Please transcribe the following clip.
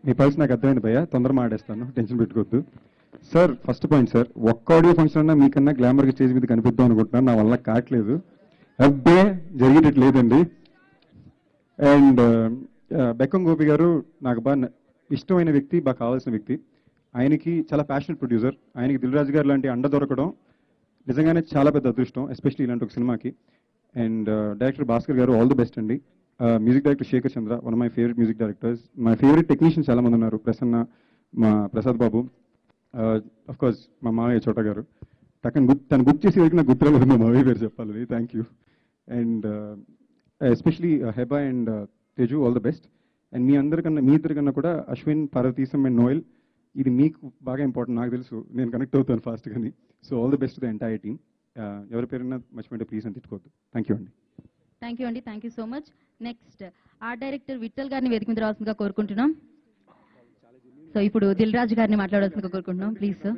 మీ pulse నాకు అర్థమైంది భయ్య, తొందర మాడేస్తాను, టెన్షన్ పెట్టుకోవద్దు. సార్ ఫస్ట్ పాయింట్ సార్, ఒక్క ఆడియో ఫంక్షన్ అన్నా మీకన్నా గ్లామర్గా స్టేజ్ మీద కనిపిద్దాం అనుకుంటున్నాను, నా వల్ల కావట్లేదు. అబ్బే జరిగేటట్టు లేదండి. అండ్ బెక్కం గోపి గారు నాకు బాగా ఇష్టమైన వ్యక్తి, బాగా కావాల్సిన వ్యక్తి. ఆయనకి చాలా ప్యాషనెట్ ప్రొడ్యూసర్, ఆయనకి దిల్ రాజు గారు లాంటి అండ దొరకడం నిజంగానే చాలా పెద్ద అదృష్టం, ఎస్పెషల్లీ ఇలాంటి ఒక సినిమాకి. అండ్ డైరెక్టర్ భాస్కర్ గారు, ఆల్ ది బెస్ట్ అండి. Music director Shekhar Chandra, one of my favourite music directors. My favourite technicians చాలా మంది ఉన్నారు, ప్రసన్న, మా ప్రసాద్ బాబు, అఫ్ కోర్స్ మా మావయ్య చోట గారు. తను గుర్తు చేసే వరకు నాకు గుర్తురాలేదు మా మావయ్య గారు చెప్పాలి. Thank you. And especially Heba and Teju, all the best. And మీ ఇద్దరికన్నా కూడా అశ్విన్, పార్వతీశం అండ్ నోయల్, ఇది మీకు బాగా ఇంపార్టెంట్ నాకు తెలుసు, నేను కనెక్ట్ అవుతాను ఫాస్ట్ కానీ. So all the best the entire team. ఎవరి పేరున్నా మర్చిపోయింటే ప్లీజ్ అని తిట్టుకోవద్దు. థ్యాంక్ యూ అండి. థ్యాంక్ యూ అండి, thank you so much. Next art director Vithal గారిని వేదిక మీద రావాల్సిందిగా కోరుకుంటున్నాం. సో ఇప్పుడు దిల్ రాజు గారిని మాట్లాడాల్సిందిగా కోరుకుంటున్నాం, ప్లీజ్ సార్.